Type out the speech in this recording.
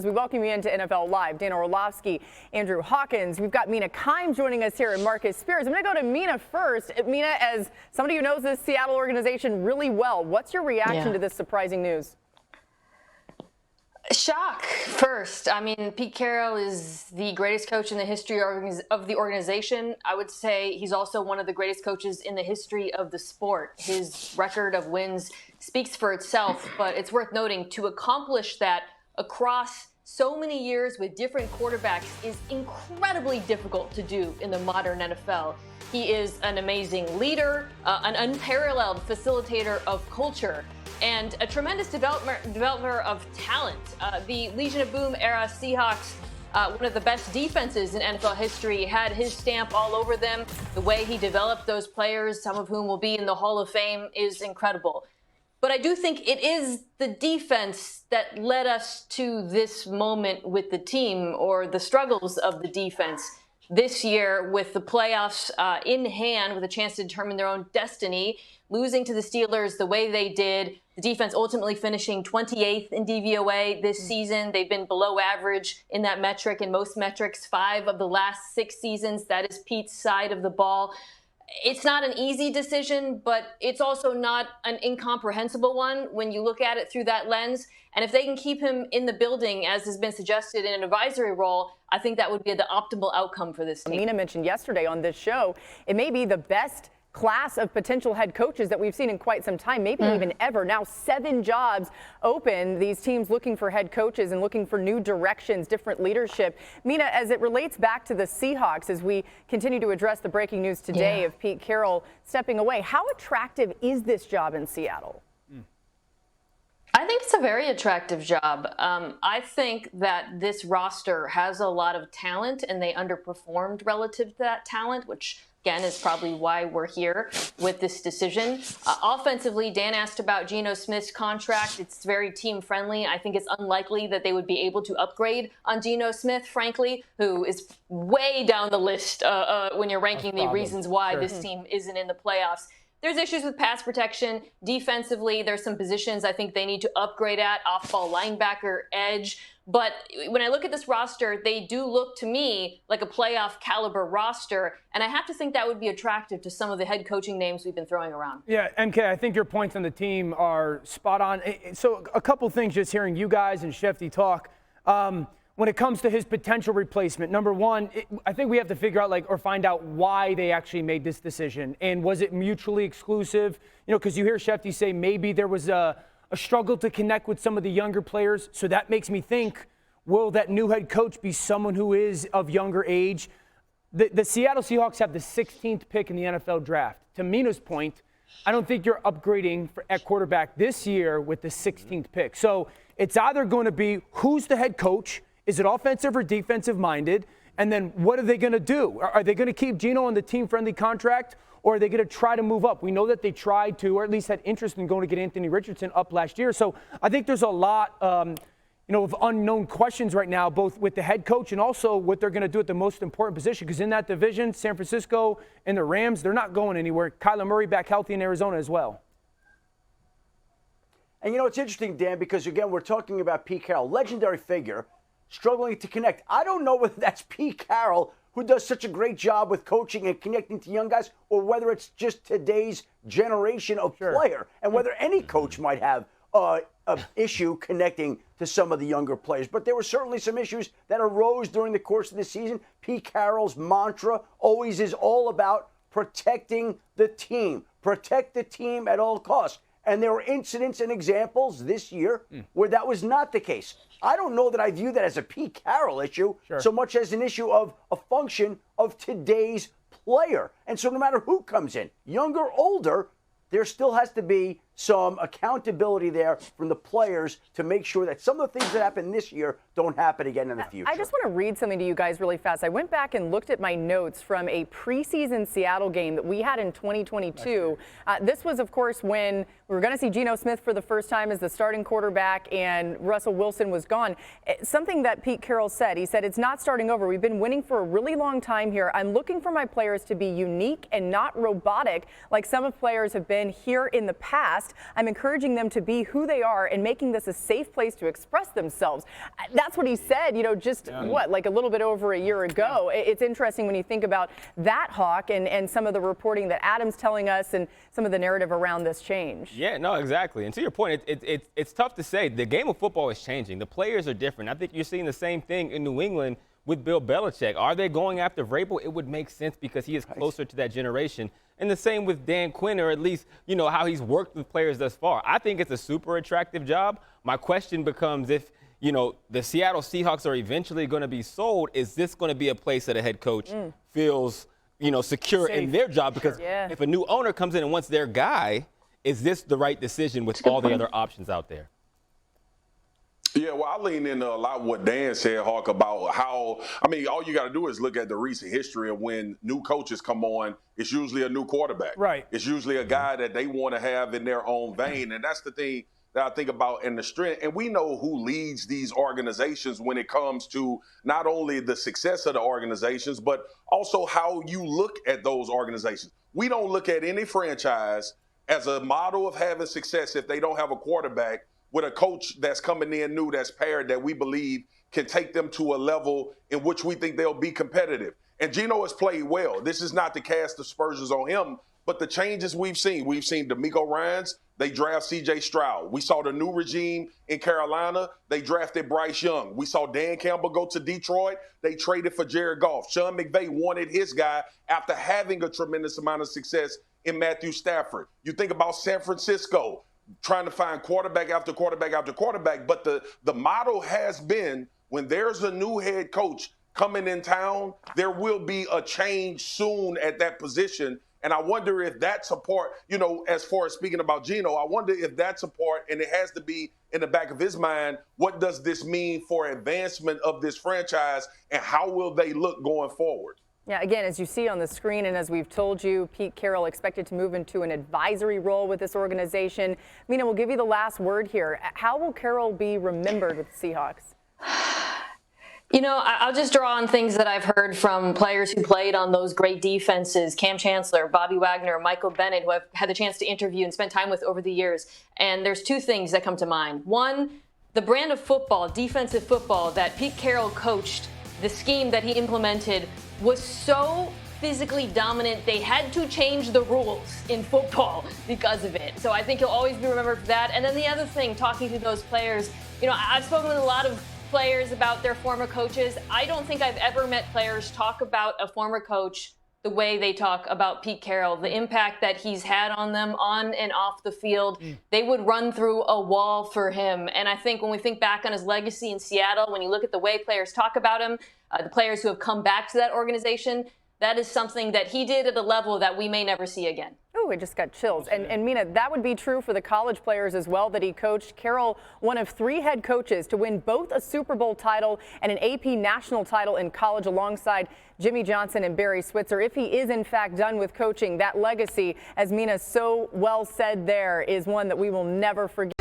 As we welcome you into NFL Live, Dana Orlovsky, Andrew Hawkins. We've got Mina joining us here, and Marcus Spears. I'm going to go to Mina first. Mina, as somebody who knows this Seattle organization really well, what's your reaction to this surprising news? Shock first. I mean, Pete Carroll is the greatest coach in the history of the organization. I would say he's also one of the greatest coaches in the history of the sport. His record of wins speaks for itself, but it's worth noting to accomplish that across so many years with different quarterbacks is incredibly difficult to do in the modern NFL. He is an amazing leader, an unparalleled facilitator of culture, and a tremendous developer of talent. The Legion of Boom era Seahawks, one of the best defenses in NFL history, had his stamp all over them. The way he developed those players, some of whom will be in the Hall of Fame, is incredible. But I do think it is the defense that led us to this moment with the team, or the struggles of the defense this year, with the playoffs in hand, with a chance to determine their own destiny, losing to the Steelers the way they did. The defense ultimately finishing 28th in DVOA this season. They've been below average in that metric in most metrics 5 of the last 6 seasons. That is Pete's side of the ball. It's not an easy decision, but it's also not an incomprehensible one when you look at it through that lens. And if they can keep him in the building, as has been suggested, in an advisory role, I think that would be the optimal outcome for this team. Mina mentioned yesterday on this show, it may be the best class of potential head coaches that we've seen in quite some time, maybe even ever. Now 7 jobs open, these teams looking for head coaches and looking for new directions, different leadership. Mina, as it relates back to the Seahawks, as we continue to address the breaking news today of Pete Carroll stepping away, how attractive is this job in Seattle? I think it's a very attractive job. I think that this roster has a lot of talent, and they underperformed relative to that talent, which again is probably why we're here with this decision. Offensively, Dan asked about Geno Smith's contract. It's very team friendly. I think it's unlikely that they would be able to upgrade on Geno Smith, frankly, who is way down the list when you're ranking the reasons why this team isn't in the playoffs. There's issues with pass protection. Defensively, there's some positions I think they need to upgrade at, off-ball linebacker, edge. But when I look at this roster, they do look to me like a playoff caliber roster. And I have to think that would be attractive to some of the head coaching names we've been throwing around. Yeah, MK, I think your points on the team are spot on. So a couple things just hearing you guys and Shefty talk. When it comes to his potential replacement, number one, I think we have to figure out or find out why they actually made this decision. And was it mutually exclusive? You know, because you hear Shefty say maybe there was a struggle to connect with some of the younger players. So that makes me think, will that new head coach be someone who is of younger age? The Seattle Seahawks have the 16th pick in the NFL draft. To Mina's point, I don't think you're upgrading at quarterback this year with the 16th pick. So it's either going to be who's the head coach, is it offensive or defensive minded? And then what are they going to do? Are they going to keep Geno on the team-friendly contract, or are they going to try to move up? We know that they tried to, or at least had interest in going to get Anthony Richardson up last year. So I think there's a lot of unknown questions right now, both with the head coach and also what they're going to do at the most important position. Because in that division, San Francisco and the Rams, they're not going anywhere. Kyler Murray back healthy in Arizona as well. And it's interesting, Dan, because again, we're talking about Pete Carroll, legendary figure, struggling to connect. I don't know whether that's Pete Carroll, who does such a great job with coaching and connecting to young guys, or whether it's just today's generation of player, and whether any coach might have an issue connecting to some of the younger players. But there were certainly some issues that arose during the course of the season. Pete Carroll's mantra always is all about protecting the team. Protect the team at all costs. And there were incidents and examples this year where that was not the case. I don't know that I view that as a Pete Carroll issue so much as an issue of a function of today's player. And so no matter who comes in, younger or older, there still has to be some accountability there from the players to make sure that some of the things that happened this year don't happen again in the future. I just want to read something to you guys really fast. I went back and looked at my notes from a preseason Seattle game that we had in 2022. This was, of course, when we were going to see Geno Smith for the first time as the starting quarterback and Russell Wilson was gone. Something that Pete Carroll said, he said, it's not starting over. We've been winning for a really long time here. I'm looking for my players to be unique and not robotic like some of players have been here in the past. past. I'm encouraging them to be who they are and making this a safe place to express themselves. That's what he said, just like a little bit over a year ago. It's interesting when you think about that, Hawk, and some of the reporting that Adam's telling us and some of the narrative around this change. Yeah, no, exactly. And to your point, it's tough to say. The game of football is changing. The players are different. I think you're seeing the same thing in New England with Bill Belichick. Are they going after Vrabel? It would make sense because he is closer to that generation. And the same with Dan Quinn, or at least, how he's worked with players thus far. I think it's a super attractive job. My question becomes if, the Seattle Seahawks are eventually going to be sold, is this going to be a place that a head coach feels, secure in their job? Because if a new owner comes in and wants their guy, is this the right decision with all the other options out there? Yeah, well, I lean into a lot what Dan said, Hawk, about how, all you got to do is look at the recent history of when new coaches come on, it's usually a new quarterback. Right. It's usually a guy that they want to have in their own vein. And that's the thing that I think about in the strength. And we know who leads these organizations when it comes to not only the success of the organizations, but also how you look at those organizations. We don't look at any franchise as a model of having success if they don't have a quarterback with a coach that's coming in new, that's paired, that we believe can take them to a level in which we think they'll be competitive. And Geno has played well. This is not to cast aspersions on him, but the changes we've seen DeMeco Ryans, they draft C.J. Stroud. We saw the new regime in Carolina. They drafted Bryce Young. We saw Dan Campbell go to Detroit. They traded for Jared Goff. Sean McVay wanted his guy after having a tremendous amount of success in Matthew Stafford. You think about San Francisco, trying to find quarterback after quarterback after quarterback. But the model has been when there's a new head coach coming in town, there will be a change soon at that position. And I wonder if that's a part, as far as speaking about Geno, I wonder if that's a part, and it has to be in the back of his mind, what does this mean for advancement of this franchise and how will they look going forward? Yeah, again, as you see on the screen and as we've told you, Pete Carroll expected to move into an advisory role with this organization. Mina, we'll give you the last word here. How will Carroll be remembered with the Seahawks? I'll just draw on things that I've heard from players who played on those great defenses, Cam Chancellor, Bobby Wagner, Michael Bennett, who I've had the chance to interview and spend time with over the years. And there's two things that come to mind. One, the brand of football, defensive football, that Pete Carroll coached, the scheme that he implemented was so physically dominant, they had to change the rules in football because of it. So I think he'll always be remembered for that. And then the other thing, talking to those players, I've spoken with a lot of players about their former coaches. I don't think I've ever met players talk about a former coach the way they talk about Pete Carroll, the impact that he's had on them on and off the field. They would run through a wall for him. And I think when we think back on his legacy in Seattle, when you look at the way players talk about him, the players who have come back to that organization, that is something that he did at a level that we may never see again. Oh, it just got chills. And Mina, that would be true for the college players as well that he coached. Carroll, one of 3 head coaches to win both a Super Bowl title and an AP national title in college alongside Jimmy Johnson and Barry Switzer. If he is in fact done with coaching, that legacy, as Mina so well said there, is one that we will never forget.